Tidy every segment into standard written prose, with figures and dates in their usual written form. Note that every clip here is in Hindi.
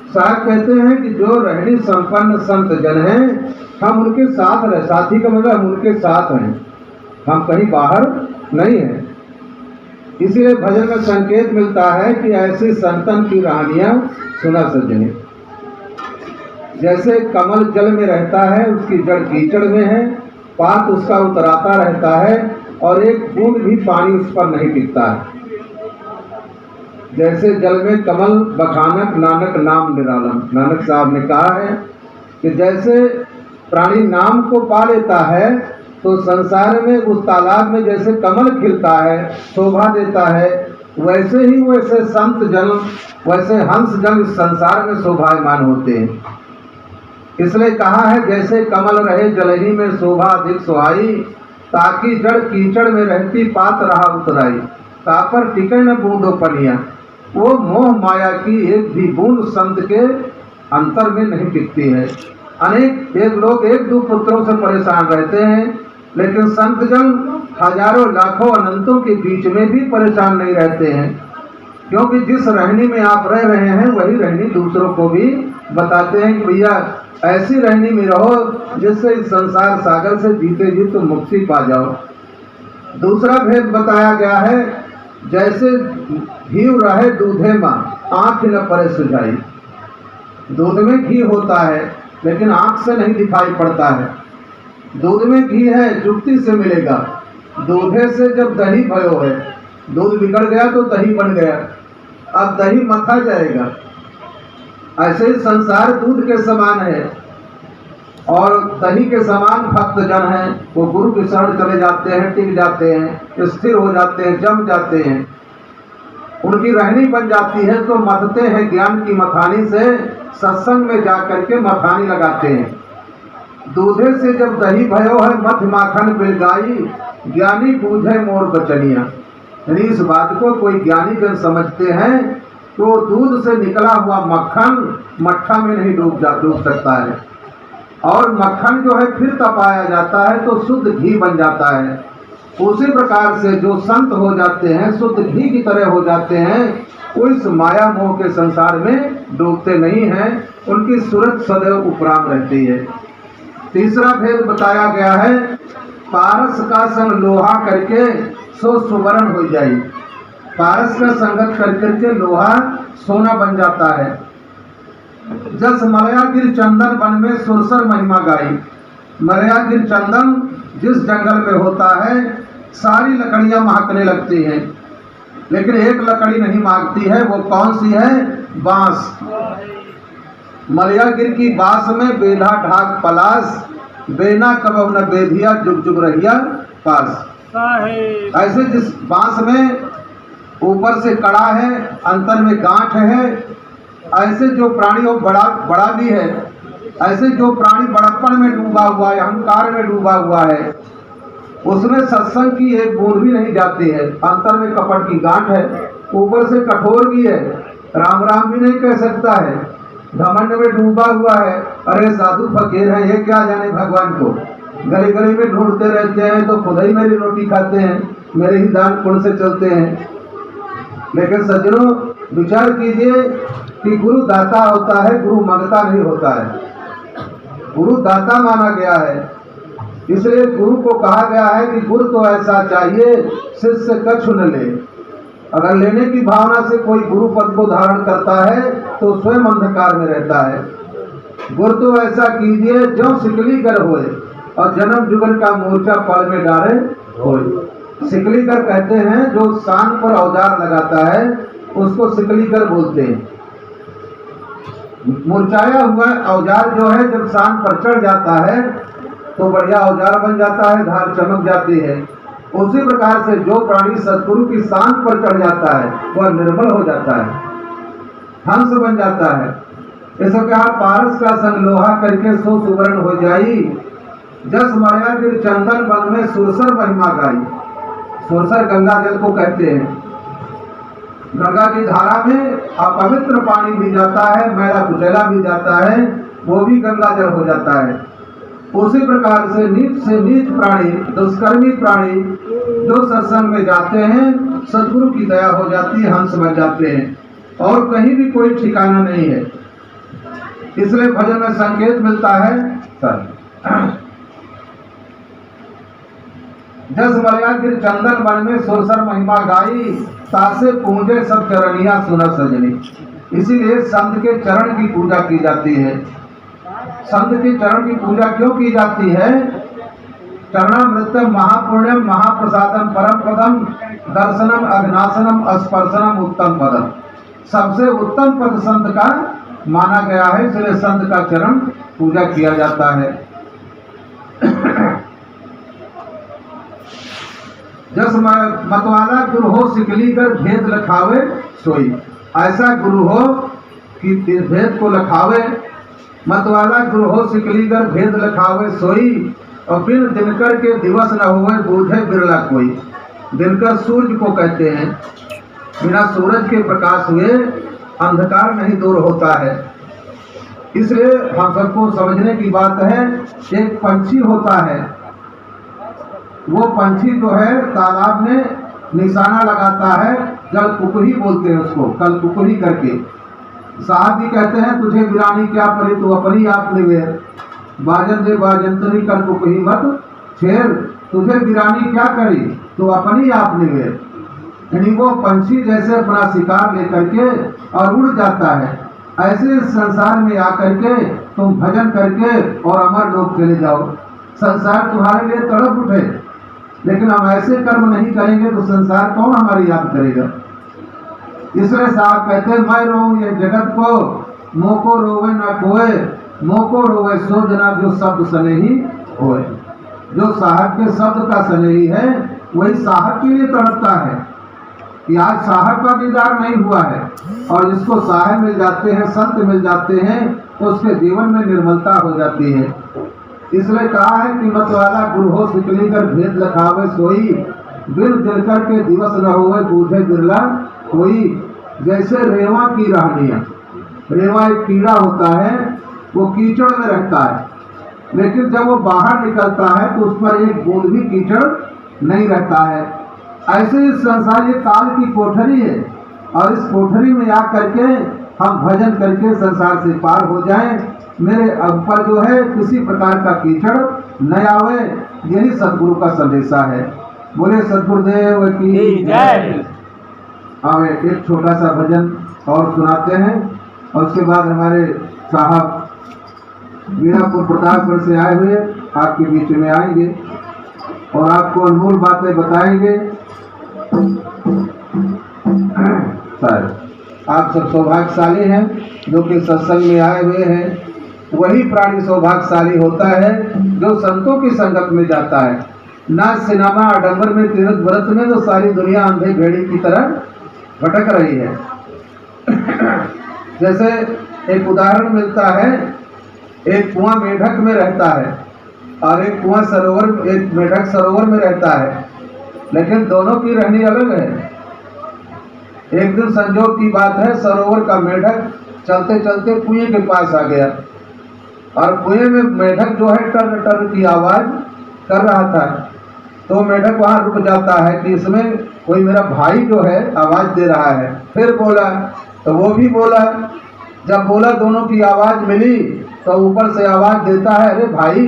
साहब कहते हैं कि जो रहनी संपन्न संत जन हैं, हम उनके साथ रहे। साथी का मतलब हम उनके साथ हैं, हम कहीं बाहर नहीं हैं। इसीलिए भजन में संकेत मिलता है कि ऐसी संतन की कहानियां सुना सजने। जैसे कमल जल में रहता है, उसकी जड़ कीचड़ में है, पात उसका उतराता रहता है और एक बूंद भी पानी उस पर नहीं टिकता है। जैसे जल में कमल बखानक नानक नाम निरालम, नानक साहब ने कहा है कि जैसे प्राणी नाम को पा लेता है तो संसार में उस तालाब में जैसे कमल खिलता है, शोभा देता है, वैसे ही वैसे संत जन, वैसे हंस जन इस संसार में शोभायमान होते हैं। इसलिए कहा है जैसे कमल रहे जलही में शोभा अधिक सुहाई, ताकि जड़ कीचड़ में रहती पात रहा उतराई, तापर टिके न बूंदो पनिया। वो मोह माया की एक भी बूंद संत के अंतर में नहीं टिकती है। एक लोग एक दो पुत्रों से परेशान रहते हैं, लेकिन संत जन हजारों लाखों अनंतों के बीच में भी परेशान नहीं रहते हैं, क्योंकि जिस रहनी में आप रह रहे हैं वही रहनी दूसरों को भी बताते हैं कि भैया ऐसी रहनी में रहो जिससे इस संसार सागर से जीते जी तुम मुक्ति पा जाओ। दूसरा भेद बताया गया है, जैसे घी रहे दूधे माँ आँख न परे सुझाई। दूध में घी होता है लेकिन आँख से नहीं दिखाई पड़ता है। दूध में घी है जुक्ति से मिलेगा, दूधे से जब दही भयो है, दूध बिगड़ गया तो दही बन गया, अब दही मथा जाएगा। ऐसे ही संसार दूध के समान है और दही के समान भक्त जन हैं, वो गुरु के शरण चले जाते हैं, टिक जाते हैं, स्थिर हो जाते हैं, जम जाते हैं, उनकी रहनी बन जाती है तो मथते हैं ज्ञान की मथानी से, सत्संग में जाकर के मथानी लगाते हैं। दूधे से जब दही भयो है मथ माखन बिलगाई, ज्ञानी बूझे मोर बचनिया। यानी इस बात को कोई ज्ञानी जन समझते हैं तो दूध से निकला हुआ मक्खन मट्ठा में नहीं डूब सकता है, और मक्खन जो है फिर तपाया जाता है तो शुद्ध घी बन जाता है। उसी प्रकार से जो संत हो जाते हैं, शुद्ध घी की तरह हो जाते हैं, वो इस माया मोह के संसार में डूबते नहीं हैं, उनकी सूरत सदैव उपराम रहती है। तीसरा भेद बताया गया है, पारस का संग लोहा करके सो सुवर्ण हो जाए। पारस का संगत कर करके लोहा सोना बन जाता है। जस मलयागिर चंदन वन में सुरसर महिमा गाई। मलयागिर चंदन जिस जंगल में होता है सारी लकड़ियां महकने लगती हैं, लेकिन एक लकड़ी नहीं महकती है, वो कौन सी है? बांस। मलयागिर की बांस में बेधा ढाक पलास, बेना कबव न बेधिया जुग जुग रहिया पास। ऐसे जिस बांस में ऊपर से कड़ा है, अंतर में गांठ है, ऐसे जो प्राणी वो बड़ा भी है, ऐसे जो प्राणी बड़प्पन में डूबा हुआ है, अहंकार में डूबा हुआ है, उसमें सत्संग की एक बूंद भी नहीं जाती है। अंतर में कपट की गांठ है, ऊपर से कठोर भी है, राम राम भी नहीं कह सकता है, घमंड में डूबा हुआ है। अरे साधु फकीर है, ये क्या जाने भगवान को, गली गली में ढूंढते रहते हैं तो खुद ही मेरी रोटी खाते हैं, मेरे ही दान पुण्य से चलते हैं। लेकिन सज्जनों विचार कीजिए कि गुरु दाता होता है, गुरु मांगता नहीं होता है। गुरु दाता माना गया है, इसलिए गुरु को कहा गया है कि गुरु तो ऐसा चाहिए शिष्य कछु न ले। अगर लेने की भावना से कोई गुरु पद को धारण करता है तो स्वयं अंधकार में रहता है। गुरु तो ऐसा कीजिए जो सिकली कर होए और जन्म जुगन का मोर्चा पल में डाले होए। सिकलीकर कहते हैं जो शान पर औजार लगाता है उसको सिकलीकर बोलते हैं। मुरझाया हुआ औजार जो है जब शान पर चढ़ जाता है तो बढ़िया औजार बन जाता है, धार चमक जाती है। उसी प्रकार से जो प्राणी सद्गुरु की शान पर चढ़ जाता है वह निर्मल हो जाता है, हंस बन जाता है। इसको कहा पारस का संग लोहा करके सो सुवर्ण हो जाई, जस मलयागिर चंदन वन में सुरसर महिमा गाई। सुरसर गंगा जल को कहते हैं। गंगा की धारा में अपवित्र पानी भी जाता है, मैला कुचैला भी जाता है, वो भी गंगा जल हो जाता है। उसी प्रकार से नीच प्राणी, दुष्कर्मी प्राणी जो सत्संग में जाते हैं, सद्गुरु की दया हो जाती है, हंस बन जाते हैं और कहीं भी कोई ठिकाना नहीं है। इसलिए भजन में संकेत मिलता है सर। जस मलया गिर चंदन वन में सुरसर महिमा गाई, तासे पूजे सब चरणिया सुना सजनी। इसीलिए संत के चरण की पूजा की जाती है। संत के चरण की पूजा क्यों की जाती है? चरणामृतम महापुण्यम महाप्रसादम परम पदम दर्शनम अग्नासनम स्पर्शनम उत्तम पदम। सबसे उत्तम पद संत का माना गया है, इसलिए संत का चरण पूजा किया जाता है। जस मतवाला गुरु हो सिकली कर भेद लखावे सोई। ऐसा गुरु हो कि भेद को लखावे। मतवाला गुरु हो सिकली कर भेद लखावे सोई, और बिन दिनकर के दिवस न हुए बूझे बिरला कोई। दिनकर सूर्य को कहते हैं, बिना सूरज के प्रकाश हुए अंधकार नहीं दूर होता है। इसलिए हम सबको समझने की बात है, एक पंछी होता है, वो पंछी जो है तालाब में निशाना लगाता है, जल कुकुरी बोलते हैं उसको, कल कुकुरी करके। साहब भी कहते हैं तुझे वीरानी क्या परी तू अपनी आप निवेर, बाजन दे बाजंतरी कल कुकुरी मत छेर, तुझे वीरानी क्या करी तू अपनी आप निवेर। यानी वो पंछी जैसे अपना शिकार लेकर के और उड़ जाता है, ऐसे संसार में आकर के तुम भजन करके और अमर लोग चले जाओ। संसार तुम्हारे लिए तड़प उठे, लेकिन हम ऐसे कर्म नहीं करेंगे तो संसार कौन हमारी याद करेगा। इसलिए साहब कहते हैं मैं रोऊं ये जगत को, मोको रोवे ना कोए, मोको रोवे सो जना जो शब्द स्नेही होए। जो साहब के शब्द का स्नेही है वही साहब के लिए तड़पता है कि आज साहब का दीदार नहीं हुआ है, और जिसको साहब मिल जाते हैं, संत मिल जाते हैं, तो उसके जीवन में निर्मलता हो जाती है। इसलिए कहा है कि मतवाला गुरु हो सिकली कर भेद लखावे सोई, बिन दिनकर के दिवस न हुए बूझे बिरला कोई। जैसे रेवा की राहनिया, रेवा एक कीड़ा होता है, वो कीचड़ में रहता है, लेकिन जब वो बाहर निकलता है तो उस पर एक बूंद भी कीचड़ नहीं रहता है। ऐसे इस संसार ये काल की कोठरी है, और इस कोठरी में आ करके हम भजन करके संसार से पार हो जाएं। मेरे ऊपर जो है किसी प्रकार का कीचड़ न आवे, यही सदगुरु का संदेशा है। बोले सदगुरुदेव की जय। आवे एक छोटा सा भजन और सुनाते हैं, और उसके बाद हमारे साहब मीरापुर प्रतापगढ़ से आए हुए आपके बीच में आएंगे और आपको अनमोल बातें बताएंगे। सर आप सब सौभाग्यशाली हैं जो कि सत्संग में आए हुए हैं। वही प्राणी सौभाग्यशाली होता है जो संतों की संगत में जाता है। नाच सिनेमा आडंबर में तीर्थ व्रत में तो सारी दुनिया अंधे भेड़ी की तरह भटक रही है। जैसे एक उदाहरण मिलता है, एक कुआं मेढक में रहता है और एक कुआं सरोवर, एक मेढक सरोवर में रहता है, लेकिन दोनों की रहनी अलग है। एक दिन संजोग की बात है, सरोवर का मेढक चलते चलते कुएं के पास आ गया, और कुएं में मेढक जो है टर टर की आवाज कर रहा था। तो मेढक वहां रुक जाता है कि इसमें कोई मेरा भाई जो है आवाज दे रहा है। फिर बोला तो वो भी बोला। जब बोला दोनों की आवाज मिली तो ऊपर से आवाज देता है, अरे भाई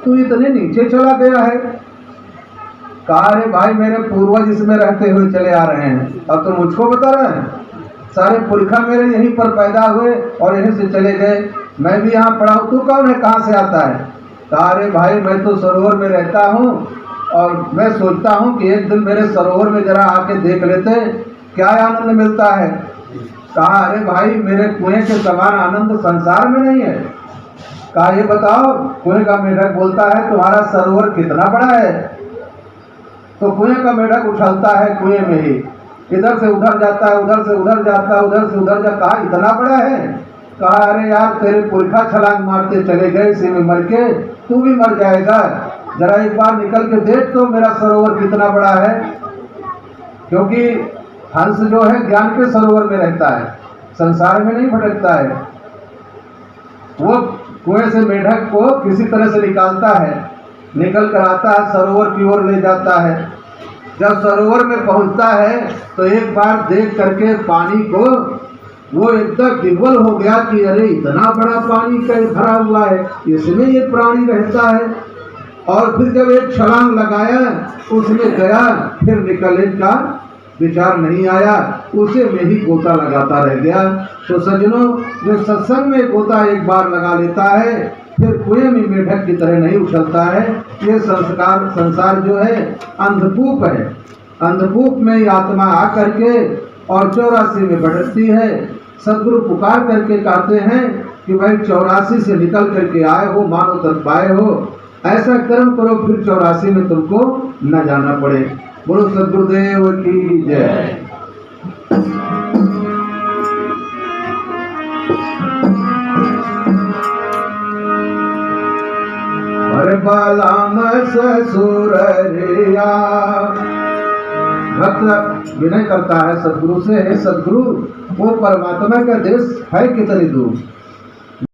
तू इतने नीचे चला गया है। कहा, अरे भाई मेरे पूर्वज इसमें रहते हुए चले आ रहे हैं, अब तो मुझको बता रहे हैं। सारे पुरखा मेरे यहीं पर पैदा हुए और यहीं से चले गए, मैं भी यहाँ पड़ा हूँ। तू कौन है, कहाँ से आता है? कहा, अरे भाई मैं तो सरोवर में रहता हूँ और मैं सोचता हूँ कि एक दिन मेरे सरोवर में जरा आके देख लेते, क्या आनंद मिलता है। कहा, अरे भाई मेरे कुएं के समान आनंद संसार में नहीं है। कहा, ये बताओ। कुएं का मेढक बोलता है, तुम्हारा सरोवर कितना बड़ा है? तो कुएं का मेढक उछलता है कुएं में ही, इधर से उधर जाता है, उधर से उधर जाता है, उधर से उधर जाता। कहा, इतना बड़ा है? कहा, अरे यार तेरे पुरखा छलांग मारते चले गए, इसी में मर के तू भी मर जाएगा। जरा एक बार निकल के देख तो मेरा सरोवर कितना बड़ा है। क्योंकि हंस जो है ज्ञान के सरोवर में रहता है, संसार में नहीं भटकता है। वो कुएं से मेढक को किसी तरह से निकालता है, निकल कर आता है, सरोवर की ओर ले जाता है। जब सरोवर में पहुंचता है तो एक बार देख करके पानी को वो एकदम विह्वल हो गया कि अरे इतना बड़ा पानी कहीं भरा हुआ है, इसमें ये प्राणी रहता है। और फिर जब एक छलांग लगाया, उसमें गया, फिर निकलने का विचार नहीं आया, उसे में ही गोता लगाता रह गया। तो सज्जनों, जो सत्संग में गोता एक बार लगा लेता है, फिर कुएं में मेढक की तरह नहीं उछलता है। ये संसार जो है अंधकूप है। अंधकूप में ही आत्मा आकर के और 84 में भटकती है। सदगुरु पुकार करके कहते हैं कि भाई 84 से निकल करके आए हो, मानो तक पाए हो, ऐसा कर्म करो, फिर 84 में तुमको न जाना पड़े। बोलो सदगुरुदेव की जय। हर बालाम ससुर रिया। भक्त विनय करता है सदगुरु से, हे सदगुरु, वो परमात्मा का देश है कितनी दूर,